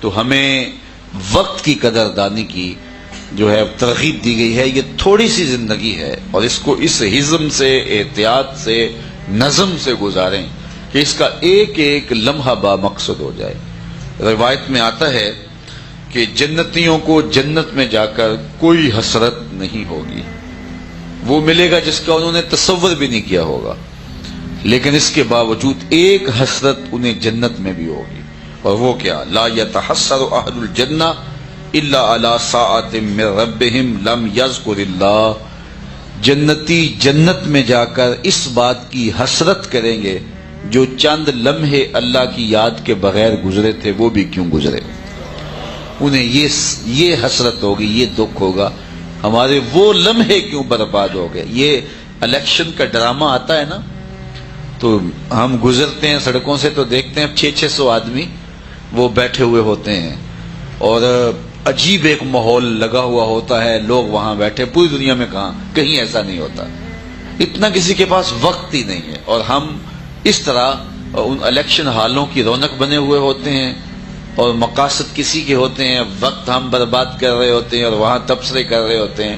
تو ہمیں وقت کی قدردانی کی جو ہے ترغیب دی گئی ہے. یہ تھوڑی سی زندگی ہے اور اس کو اس حزم سے، احتیاط سے، نظم سے گزاریں کہ اس کا ایک ایک لمحہ با مقصد ہو جائے. روایت میں آتا ہے کہ جنتیوں کو جنت میں جا کر کوئی حسرت نہیں ہوگی. وہ ملے گا جس کا انہوں نے تصور بھی نہیں کیا ہوگا، لیکن اس کے باوجود ایک حسرت انہیں جنت میں بھی ہوگی. اور وہ کیا؟ لا يتحسر اہل الجنہ الا علی ساعۃ من ربہم لم یذکر اللہ. جنتی جنت میں جا کر اس بات کی حسرت کریں گے جو چند لمحے اللہ کی یاد کے بغیر گزرے تھے، وہ بھی کیوں گزرے. انہیں یہ حسرت ہوگی، یہ دکھ ہوگا، ہمارے وہ لمحے کیوں برباد ہو گئے. یہ الیکشن کا ڈرامہ آتا ہے نا، تو ہم گزرتے ہیں سڑکوں سے تو دیکھتے ہیں 600 آدمی وہ بیٹھے ہوئے ہوتے ہیں اور عجیب ایک ماحول لگا ہوا ہوتا ہے، لوگ وہاں بیٹھے. پوری دنیا میں کہیں ایسا نہیں ہوتا. اتنا کسی کے پاس وقت ہی نہیں ہے، اور ہم اس طرح ان الیکشن ہالوں کی رونق بنے ہوئے ہوتے ہیں اور مقاصد کسی کے ہوتے ہیں. وقت ہم برباد کر رہے ہوتے ہیں اور وہاں تبصرے کر رہے ہوتے ہیں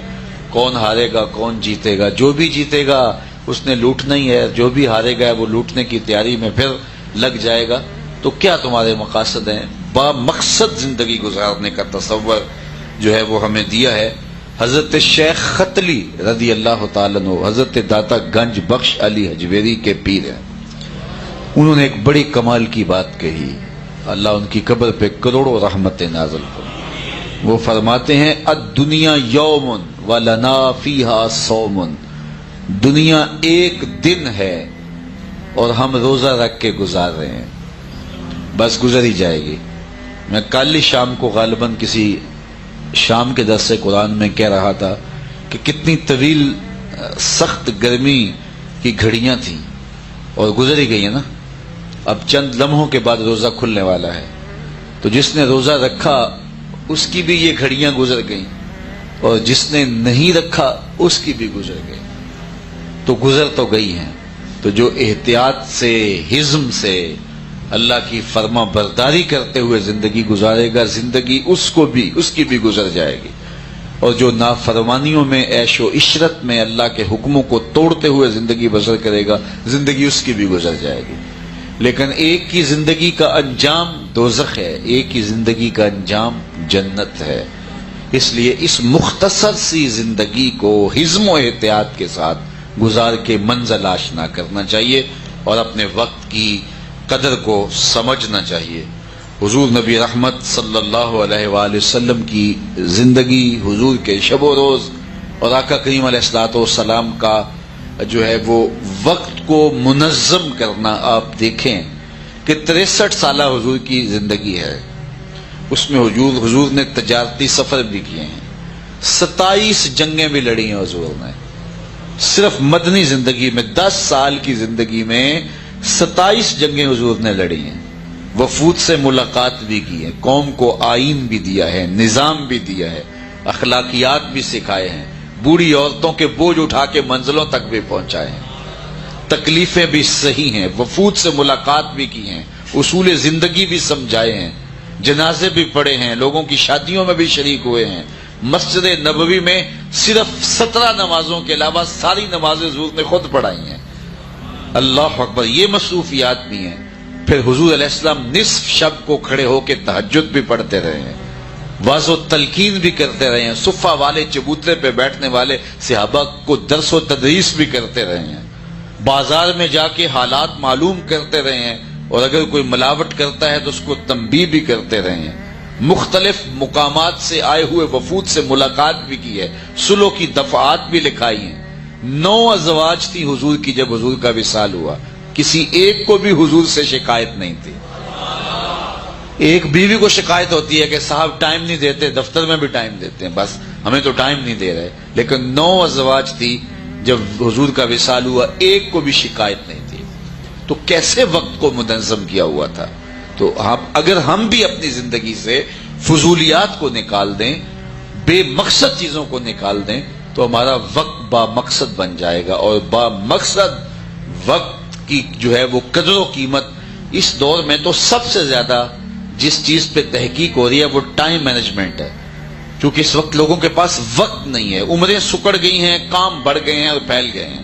کون ہارے گا کون جیتے گا. جو بھی جیتے گا اس نے لوٹنا ہی ہے، جو بھی ہارے گا وہ لوٹنے کی تیاری میں پھر لگ جائے گا. تو کیا تمہارے مقاصد ہیں؟ با مقصد زندگی گزارنے کا تصور جو ہے وہ ہمیں دیا ہے. حضرت شیخ ختلی رضی اللہ تعالیٰ عنہ حضرت داتا گنج بخش علی حجویری کے پیر ہیں. انہوں نے ایک بڑی کمال کی بات کہی، اللہ ان کی قبر پہ کروڑوں رحمت نازل فرمائے. وہ فرماتے ہیں الدنیا یوم ولنا فیہا صوم. دنیا ایک دن ہے اور ہم روزہ رکھ کے گزار رہے ہیں، بس گزر ہی جائے گی. میں کل ہی شام کو غالباً کسی شام کے درس قرآن میں کہہ رہا تھا کہ کتنی طویل سخت گرمی کی گھڑیاں تھیں اور گزر ہی گئی ہیں نا. اب چند لمحوں کے بعد روزہ کھلنے والا ہے، تو جس نے روزہ رکھا اس کی بھی یہ گھڑیاں گزر گئیں اور جس نے نہیں رکھا اس کی بھی گزر گئی. تو گزر تو گئی ہیں. تو جو احتیاط سے، حزم سے، اللہ کی فرما برداری کرتے ہوئے زندگی گزارے گا، زندگی اس کی بھی گزر جائے گی. اور جو نافرمانیوں میں، عیش و عشرت میں اللہ کے حکموں کو توڑتے ہوئے زندگی بسر کرے گا، زندگی اس کی بھی گزر جائے گی. لیکن ایک کی زندگی کا انجام دوزخ ہے، ایک کی زندگی کا انجام جنت ہے. اس لیے اس مختصر سی زندگی کو حزم و احتیاط کے ساتھ گزار کے منزل آشنا کرنا چاہیے اور اپنے وقت کی قدر کو سمجھنا چاہیے. حضور نبی رحمت صلی اللہ علیہ وآلہ وسلم کی زندگی، حضور کے شب و روز اور آقا کریم علیہ الصلوۃ والسلام کا جو ہے وہ وقت کو منظم کرنا. آپ دیکھیں کہ 63 سالہ حضور کی زندگی ہے، اس میں حضور نے تجارتی سفر بھی کیے ہیں، 27 جنگیں بھی لڑی ہیں حضور نے. صرف مدنی زندگی میں 10 سال کی زندگی میں 27 جنگیں حضور نے لڑی ہیں. وفود سے ملاقات بھی کی ہے، قوم کو آئین بھی دیا ہے، نظام بھی دیا ہے، اخلاقیات بھی سکھائے ہیں، بوڑھی عورتوں کے بوجھ اٹھا کے منزلوں تک بھی پہنچائے ہیں، تکلیفیں بھی صحیح ہیں، وفود سے ملاقات بھی کی ہیں، اصول زندگی بھی سمجھائے ہیں، جنازے بھی پڑھے ہیں، لوگوں کی شادیوں میں بھی شریک ہوئے ہیں. مسجد نبوی میں صرف 17 نمازوں کے علاوہ ساری نمازیں حضور نے خود پڑھائی ہیں. اللہ اکبر. یہ مصروفیات بھی ہیں. پھر حضور علیہ السلام نصف شب کو کھڑے ہو کے تہجد بھی پڑھتے رہے ہیں، واعظ و تلقین بھی کرتے رہے ہیں، صفہ والے چبوترے پہ بیٹھنے والے صحابہ کو درس و تدریس بھی کرتے رہے ہیں، بازار میں جا کے حالات معلوم کرتے رہے ہیں، اور اگر کوئی ملاوٹ کرتا ہے تو اس کو تنبیہ بھی کرتے رہے ہیں. مختلف مقامات سے آئے ہوئے وفود سے ملاقات بھی کی ہے، صلح کی دفعات بھی لکھائی ہیں. 9 ازواج تھی حضور کی جب حضور کا وصال ہوا، کسی ایک کو بھی حضور سے شکایت نہیں تھی. ایک بیوی کو شکایت ہوتی ہے کہ صاحب ٹائم نہیں دیتے، دفتر میں بھی ٹائم دیتے ہیں، بس ہمیں تو ٹائم نہیں دے رہے. لیکن 9 ازواج تھی جب حضور کا وصال ہوا، ایک کو بھی شکایت نہیں تھی. تو کیسے وقت کو منظم کیا ہوا تھا. تو اگر ہم بھی اپنی زندگی سے فضولیات کو نکال دیں، بے مقصد چیزوں کو نکال دیں، تو ہمارا وقت با مقصد بن جائے گا. اور با مقصد وقت کی جو ہے وہ قدر و قیمت اس دور میں تو سب سے زیادہ جس چیز پہ تحقیق ہو رہی ہے وہ ٹائم مینجمنٹ ہے، چونکہ اس وقت لوگوں کے پاس وقت نہیں ہے، عمریں سکڑ گئی ہیں، کام بڑھ گئے ہیں اور پھیل گئے ہیں،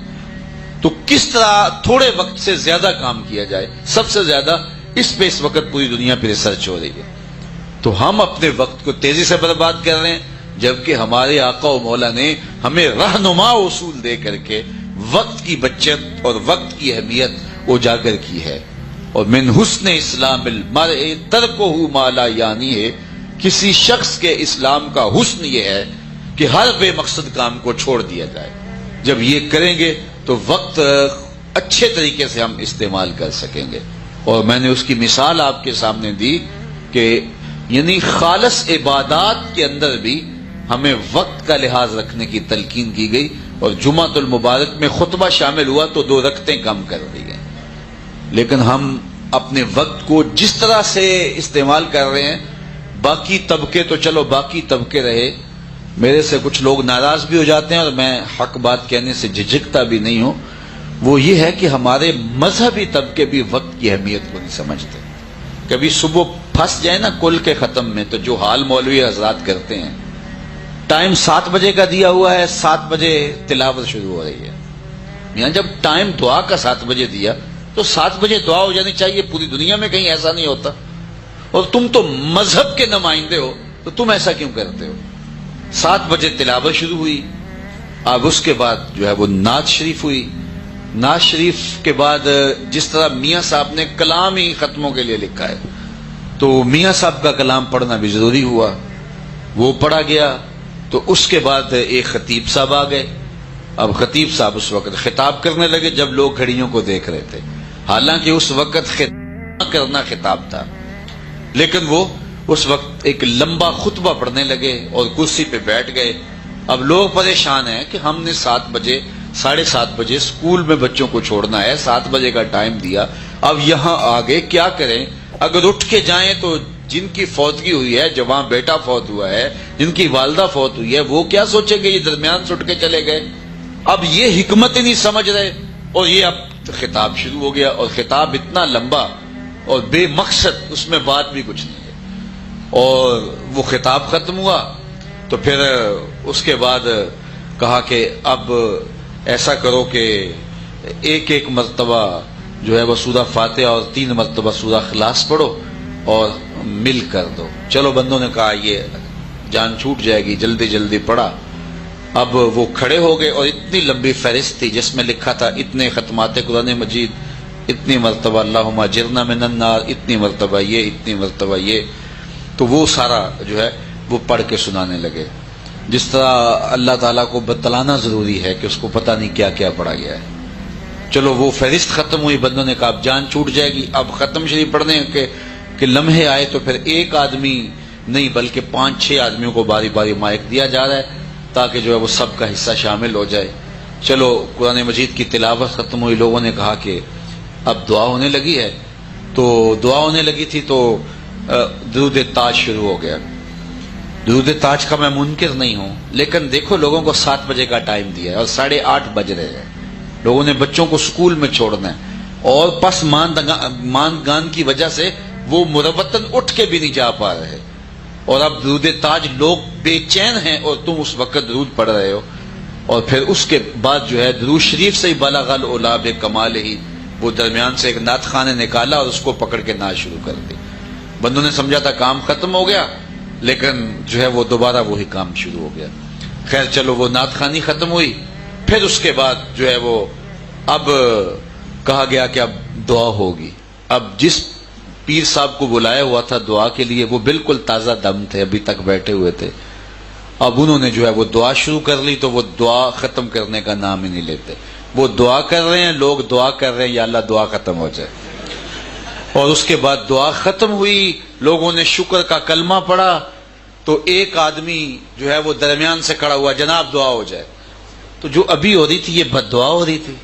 تو کس طرح تھوڑے وقت سے زیادہ کام کیا جائے، سب سے زیادہ اس پہ اس وقت پوری دنیا پہ ریسرچ ہو رہی ہے۔ تو ہم اپنے وقت کو تیزی سے برباد کر رہے ہیں، جبکہ ہمارے آقا و مولا نے ہمیں رہنما اصول دے کر کے وقت کی بچت اور وقت کی اہمیت اجاگر کی ہے۔ اور من حسن اسلام المرء ترکہ ما لا یعنی ہے، کسی شخص کے اسلام کا حسن یہ ہے کہ ہر بے مقصد کام کو چھوڑ دیا جائے۔ جب یہ کریں گے تو وقت اچھے طریقے سے ہم استعمال کر سکیں گے۔ اور میں نے اس کی مثال آپ کے سامنے دی کہ یعنی خالص عبادات کے اندر بھی ہمیں وقت کا لحاظ رکھنے کی تلقین کی گئی، اور جمعۃ المبارک میں خطبہ شامل ہوا تو 2 رکعتیں کم کر دی گئیں۔ لیکن ہم اپنے وقت کو جس طرح سے استعمال کر رہے ہیں، باقی طبقے تو چلو باقی طبقے رہے، میرے سے کچھ لوگ ناراض بھی ہو جاتے ہیں اور میں حق بات کہنے سے جھجکتا بھی نہیں ہوں، وہ یہ ہے کہ ہمارے مذہبی طبقے بھی وقت کی اہمیت کو نہیں سمجھتے۔ کبھی صبح پھنس جائے نا کل کے ختم میں، تو جو حال مولوی حضرات کرتے ہیں، ٹائم 7 بجے کا دیا ہوا ہے، 7 بجے تلاوت شروع ہو رہی ہے، یہاں جب ٹائم دعا کا 7 بجے دیا تو 7 بجے دعا ہو جانی چاہیے، پوری دنیا میں کہیں ایسا نہیں ہوتا، اور تم تو مذہب کے نمائندے ہو تو تم ایسا کیوں کرتے ہو؟ 7 بجے تلاوت شروع ہوئی، اب اس کے بعد جو ہے وہ نعت شریف ہوئی، نعت شریف کے بعد جس طرح میاں صاحب نے کلام ہی ختموں کے لیے لکھا ہے، تو میاں صاحب کا کلام پڑھنا بھی ضروری ہوا، وہ پڑھا گیا۔ تو اس کے بعد ایک خطیب صاحب آ گئے، اب خطیب صاحب اس وقت خطاب کرنے لگے جب لوگ گھڑیوں کو دیکھ رہے تھے، حالانکہ اس وقت خطاب کرنا خطاب تھا، لیکن وہ اس وقت ایک لمبا خطبہ پڑھنے لگے اور کرسی پہ بیٹھ گئے۔ اب لوگ پریشان ہیں کہ ہم نے 7 بجے 7:30 بجے اسکول میں بچوں کو چھوڑنا ہے، 7 بجے کا ٹائم دیا، اب یہاں آگے کیا کریں؟ اگر اٹھ کے جائیں تو جن کی فوتگی ہوئی ہے، جوان بیٹا فوت ہوا ہے، جن کی والدہ فوت ہوئی ہے، وہ کیا سوچیں گے؟ یہ درمیان سے اٹھ کے چلے گئے، اب یہ حکمت ہی نہیں سمجھ رہے، اور یہ اب خطاب شروع ہو گیا، اور خطاب اتنا لمبا اور بے مقصد، اس میں بات بھی کچھ نہیں ہے، اور وہ خطاب ختم ہوا تو پھر اس کے بعد کہا کہ اب ایسا کرو کہ ایک مرتبہ جو ہے وہ سورہ فاتحہ اور 3 مرتبہ سورہ اخلاص پڑھو اور مل کر دو۔ چلو بندوں نے کہا یہ جان چھوٹ جائے گی، جلدی جلدی پڑھا۔ اب وہ کھڑے ہو گئے اور اتنی لمبی فہرست تھی جس میں لکھا تھا اتنے ختمات قرآن مجید، اتنی مرتبہ اللہم اجرنا من النار، اتنی مرتبہ یہ، اتنی مرتبہ یہ، تو وہ سارا جو ہے وہ پڑھ کے سنانے لگے، جس طرح اللہ تعالیٰ کو بتلانا ضروری ہے کہ اس کو پتہ نہیں کیا کیا پڑھا گیا ہے۔ چلو وہ فہرست ختم ہوئی، بندوں نے کہا اب جان چھوٹ جائے گی، اب ختم شریف پڑھنے کے لمحے آئے تو پھر ایک آدمی نہیں بلکہ 5-6 آدمیوں کو باری باری مائک دیا جا رہا ہے تاکہ جو ہے وہ سب کا حصہ شامل ہو جائے۔ چلو قرآن مجید کی تلاوت ختم ہوئی، لوگوں نے کہا کہ اب دعا ہونے لگی ہے، تو دعا ہونے لگی تھی تو درود تاج شروع ہو گیا۔ درود تاج کا میں منکر نہیں ہوں، لیکن دیکھو لوگوں کو 7 بجے کا ٹائم دیا ہے اور 8:30 بج رہے ہیں، لوگوں نے بچوں کو سکول میں چھوڑنا ہے، اور پس ماندگان کی وجہ سے وہ مروتن اٹھ کے بھی نہیں جا پا رہے، اور اب درود تاج لوگ بے چین ہیں اور تم اس وقت درود پڑھ رہے ہو، اور پھر اس کے بعد جو ہے درود شریف سے ہی بلغ العلا بکمالہ ہی، وہ درمیان سے ایک نعت خواں نے نکالا اور اس کو پکڑ کے نعت شروع کر دی۔ بندوں نے سمجھا تھا کام ختم ہو گیا، لیکن جو ہے وہ دوبارہ وہی کام شروع ہو گیا۔ خیر چلو وہ نعت خوانی ختم ہوئی، پھر اس کے بعد جو ہے وہ اب کہا گیا کہ اب دعا ہوگی۔ اب جس پیر صاحب کو بلایا ہوا تھا دعا کے لیے وہ بالکل تازہ دم تھے، ابھی تک بیٹھے ہوئے تھے، اب انہوں نے جو ہے وہ دعا شروع کر لی تو وہ دعا ختم کرنے کا نام ہی نہیں لیتے، وہ دعا کر رہے ہیں، لوگ دعا کر رہے ہیں یا اللہ دعا ختم ہو جائے۔ اور اس کے بعد دعا ختم ہوئی، لوگوں نے شکر کا کلمہ پڑھا، تو ایک آدمی جو ہے وہ درمیان سے کھڑا ہوا، جناب دعا ہو جائے، تو جو ابھی ہو رہی تھی یہ بد دعا ہو رہی تھی،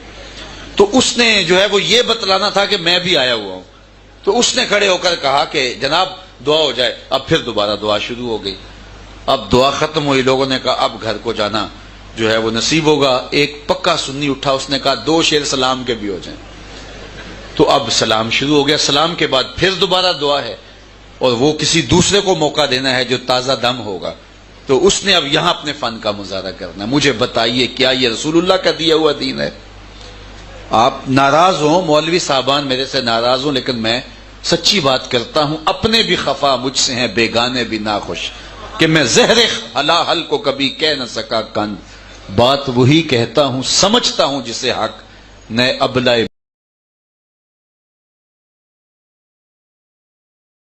تو اس نے جو ہے وہ یہ بتلانا تھا کہ میں بھی آیا ہوا ہوں، تو اس نے کھڑے ہو کر کہا کہ جناب دعا ہو جائے۔ اب پھر دوبارہ دعا شروع ہو گئی، اب دعا ختم ہوئی، لوگوں نے کہا اب گھر کو جانا جو ہے وہ نصیب ہوگا۔ ایک پکا سنی اٹھا، اس نے کہا 2 شعر سلام کے بھی ہو جائیں، تو اب سلام شروع ہو گیا، سلام کے بعد پھر دوبارہ دعا ہے، اور وہ کسی دوسرے کو موقع دینا ہے جو تازہ دم ہوگا، تو اس نے اب یہاں اپنے فن کا مظاہرہ کرنا ہے۔ مجھے بتائیے کیا یہ رسول اللہ کا دیا ہوا دین ہے؟ آپ ناراض ہوں، مولوی صاحبان میرے سے ناراض ہوں، لیکن میں سچی بات کرتا ہوں، اپنے بھی خفا مجھ سے ہیں، بیگانے بھی ناخوش، کہ میں زہر حل کو کبھی کہہ نہ سکا کن، بات وہی کہتا ہوں سمجھتا ہوں جسے حق، نئے ابلائے